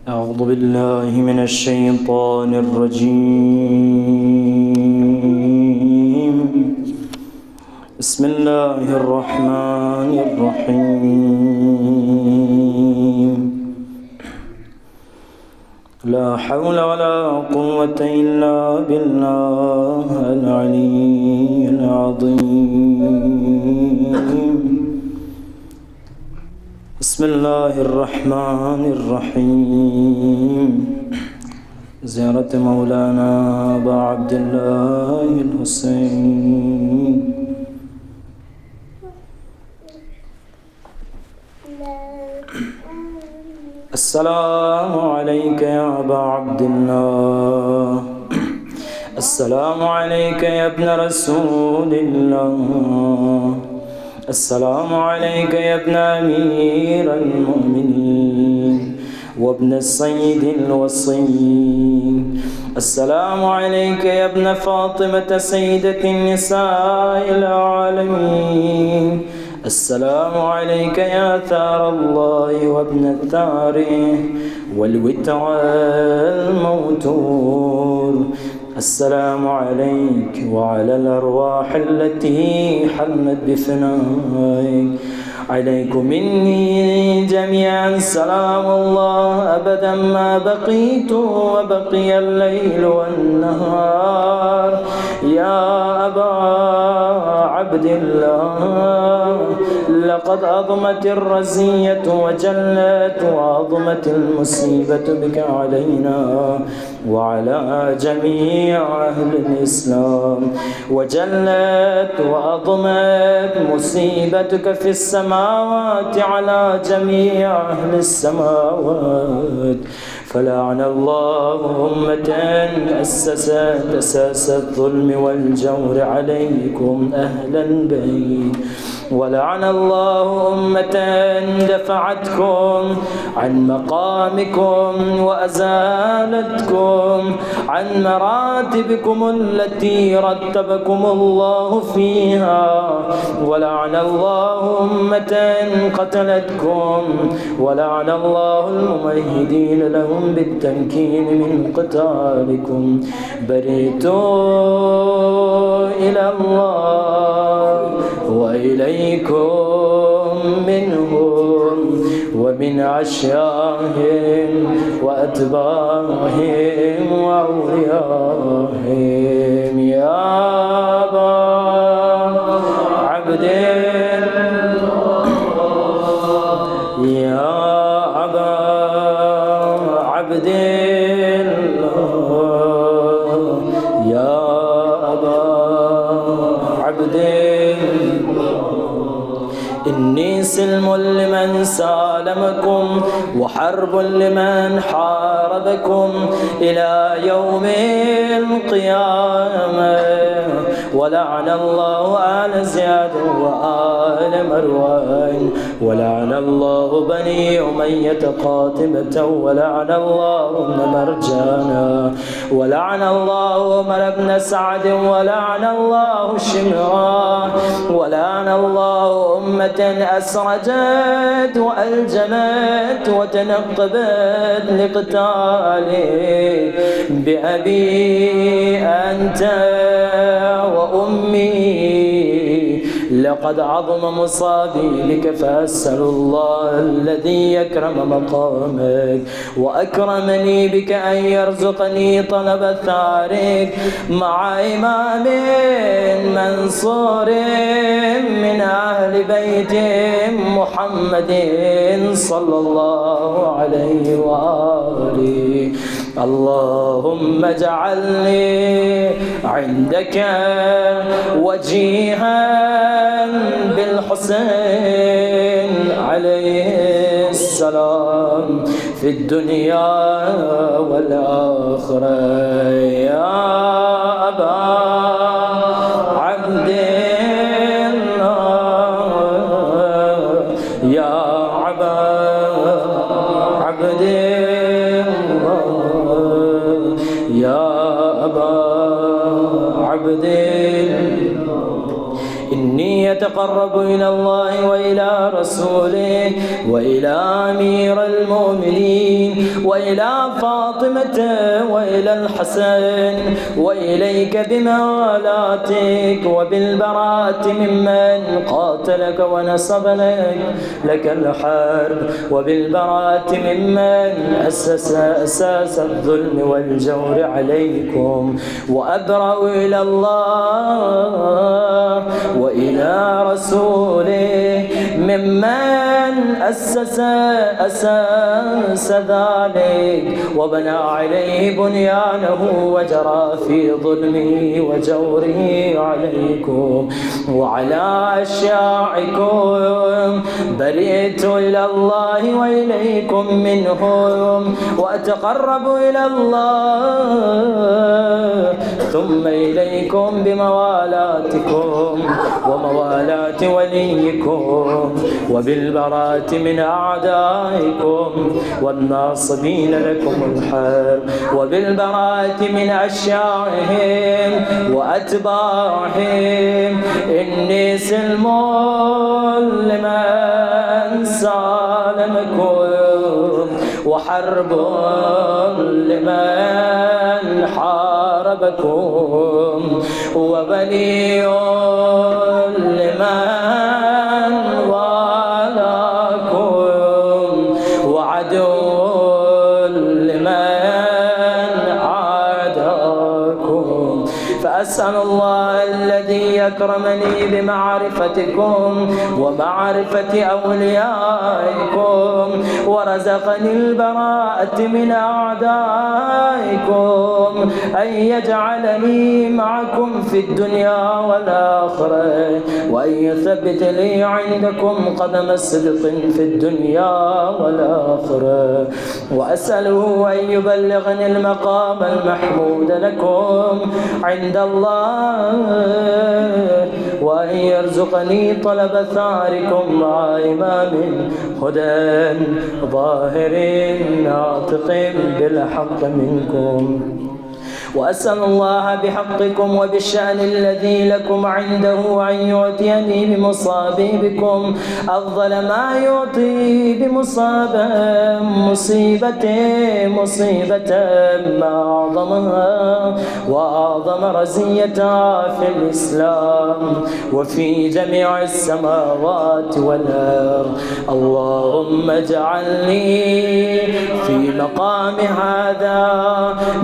أعوذ بالله من الشيطان الرجيم. بسم الله الرحمن الرحيم. لا حول ولا قوة إلا بالله العلي العظيم. بسم الله الرحمن الرحيم. زيارة مولانا أبا عبد الله الحسين. السلام عليك يا أبا عبد الله. السلام عليك يا ابن رسول الله. السلام عليك يا ابن أمير المؤمنين وابن السيد الوصي. السلام عليك يا ابن فاطمة سيدة النساء العالمين. السلام عليك يا ثار الله وابن الثار والوتر الموتور. السلام عليك وعلى الأرواح التي حلت بفنائك. عليكم مني جميعا سلام الله أبدا ما بقيت وبقي الليل والنهار. يا أبا عبد الله، لقد أضمت الرزية وجلت وأضمت المصيبة بك علينا وعلى جميع أهل الإسلام، وجلت وأضمت مصيبتك في السماوات على جميع أهل السماوات. فلعن الله أمة أسست أساس الظلم والجور عليكم أهل البيت، ولعن الله أمة دفعتكم عن مقامكم وأزالتكم عن مراتبكم التي رتبكم الله فيها، ولعن الله أمة قتلتكم، ولعن الله الممهدين لهم بالتمكين من قتالكم. برئت إلى الله وإليكم منهم ومن عشيائهم وأتباعهم وأوليائهم. يا أبا عبد الله، يا أبا عبد الله، يا أبا عبد الله. إني سلم لمن سالمكم وحرب لمن حاربكم إلى يوم القيامة. ولعن الله آل زياد وآل مروان، ولعن الله بني أمية قاتبة، ولعن الله ابن مرجانا، ولعن الله عمر بن سعد، ولعن الله شمران، ولعن الله أمة أسرجت وألجمت وتنقبت لقتالك بأبي أنت وأمي. لقد عظم مصابي بك، فأسأل الله الذي يكرم مقامك وأكرمني بك أن يرزقني طلب ثارك مع إمام منصور من أهل بيت محمد صلى الله عليه وآله. اللهم اجعلني عندك وجيها بالحسين عليه السلام في الدنيا والآخرة. يا أبا عبد الله، يا أبا عبد الله، يا أبا عبد الله. إني يتقرب إلى الله وإلى رسوله وإلى أمير المؤمنين وإلى فاطمة وإلى الحسن وإليك بموالاتك وبالبراءة ممن قاتلك ونصب لك الحرب وبالبراءة ممن أساس الظلم والجور عليكم وأبرأ إلى الله وإلى رسوله ممن أساس ذلك وبنى عليه بنيانه وجرى في ظلمه وجوره عليكم وعلى أشياعكم برئت إلى الله وإليكم منهم وأتقرب إلى الله ثم إليكم بموالاتكم وموالاة وليكم وبالبراءة من أعدائكم والناصبين لكم الحرب وبالبراءة من أشياعهم وأتباعهم إني سلم لمن سالمكم وحرب لمن حاربكم وبلي لمن والاكم وعدو لمن عاداكم فأسأل الله الذي يكرمني بمعرفتكم ومعرفة أوليائكم ورزقني البراءة من أعدائكم أن يجعلني معكم في الدنيا والآخرة وأن يثبت لي عندكم قدم الصدق في الدنيا والآخرة وأسأله أن يبلغني المقام المحمود لكم عند الله وأن يرزقني طلب ثاركم مع إمام هدى ظاهر ناطق بالحق منكم وأسأل الله بحقكم وبالشأن الذي لكم عنده أن يعطيني بمصابيبكم أفضل ما يعطي بمصابة مصيبة ما أعظمها وأعظم رزيتها في الإسلام وفي جميع السماوات والأرض اللهم اجعلني في مقام هذا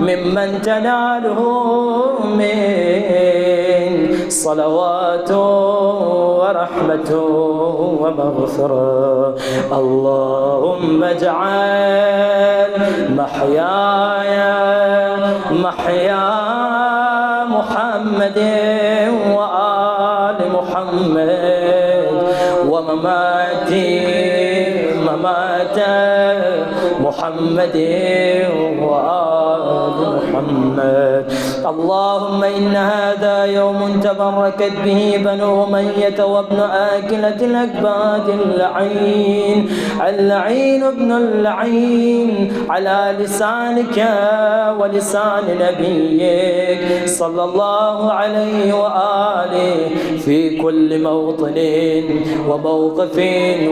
ممن تناله من صلوات ورحمة ومغفرة اللهم اجعل محياي محيا محمد وآل محمد ومماتي ممات محمد وآل محمد اللهم إن هذا يوم تبركت به بنو أمية وابن آكلة الأكباد اللعين ابن اللعين على لسانك ولسان نبيك صلى الله عليه وآله في كل موطن وموقف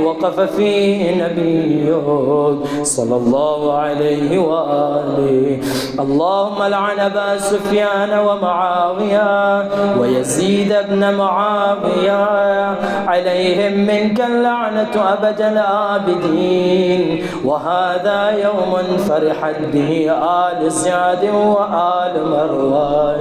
وقف فيه نبيك صلى الله عليه وآله اللهم لعن أبا سفيان ومعاوية ويزيد بن معاوية عليهم منك اللعنة أبد الآبدين وهذا يوم فرحت به آل زياد وآل مروان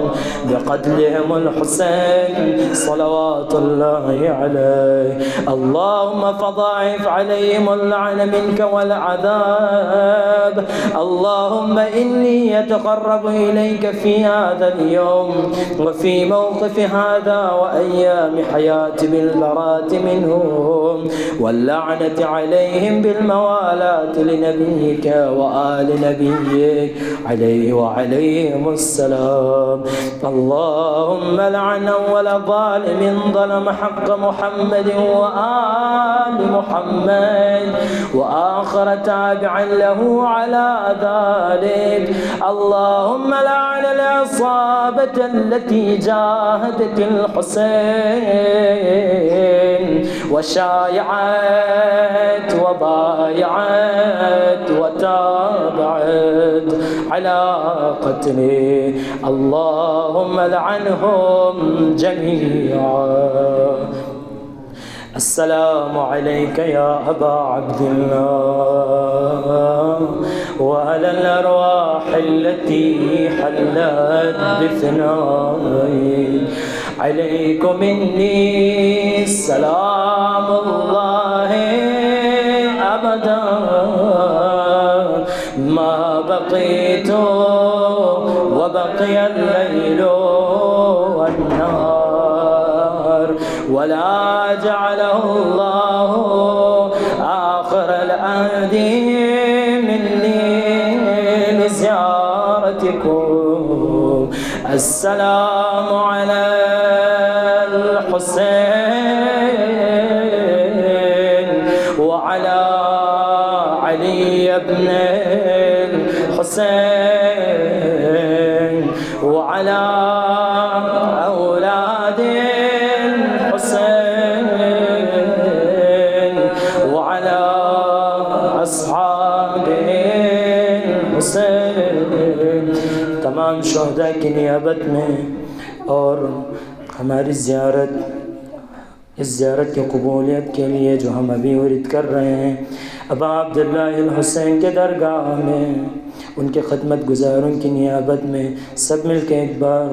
بقتلهم الحسين صلوات الله عليه اللهم فضاعف عليهم اللعن منك والعذاب اللهم إني يتقرب إليك في هذا اليوم وفي موقف هذا وأيام حياتي بالبراءة منهم واللعنة عليهم بالموالاة لنبيك وآل نبيك عليه وعليهم السلام اللهم لعن أول ظالم ظلم حق محمد وآل محمد وآخر تابعا له على ذلك اللهم لعن العصابة التي جاهدت الحسين وشايعت وبايعت وتابعت على قتله، اللهم لعنهم جميعا. السلام عليك يا أبا عبد الله وعلى الأرواح التي حلت بثنائك، عليكم مني سلام الله أبدا ما بقيت وبقي الليل والنهار، ولا جعله الله آخر العهد مني لزيارتكم. السلام على الحسين وعلى علي بن الحسين وعلى أولاد الحسين وعلى أصحاب الحسين، तमाम शोहदा की नियाबत में और हमारी इस ज़ियारत की कबूलियत के लिए जो हम अभी उर्द कर रहे हैं अबा अब्दुल्लाह अल हुसैन के दरगाह में, उनके खिदमत गुजारों की नियाबत में सब मिल के एक बार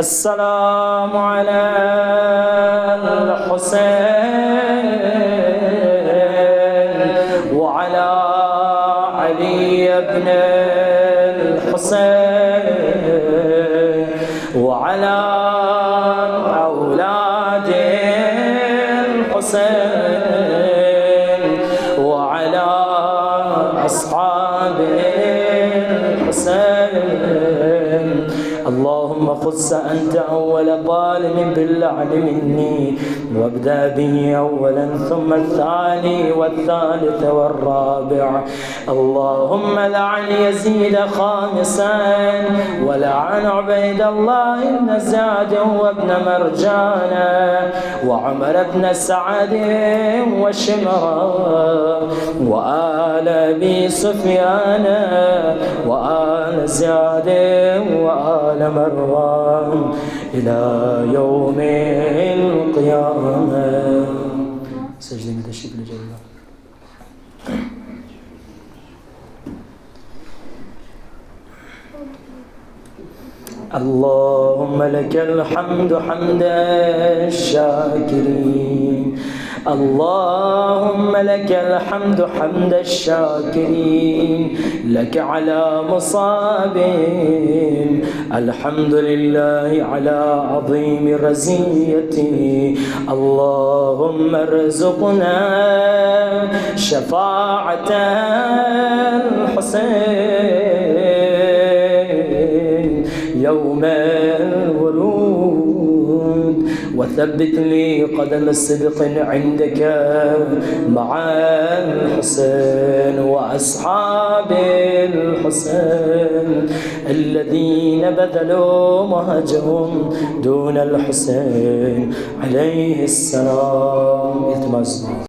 अस्सलामु अलैल हुसैन व अला अली इब्न अल हुसैन व अला औलाद अल हुसैन व अला अस्हाब الحسين. اللهم خص أنت أول ظالم باللعن مني وابدأ به أولا ثم الثاني والثالث والرابع. اللهم لعن يزيد خامسا ولعن عبيد الله بن زياد وابن مرجان وعمر بن سعد وشمران وآل أبي سفيان وآل زياد وآل مروان إلى يوم القيامة. سجدة من الشكل جيدا. اللهم لك الحمد حمد الشاكرين، اللهم لك الحمد حمد الشاكرين، لك على مصابهم، الحمد لله على عظيم رزيته. اللهم ارزقنا شفاعة الحسين يوم الورود، وثبت لي قدم الصدق عندك مع الحسين وأصحاب الحسين الذين بذلوا مهجهم دون الحسين عليه السلام.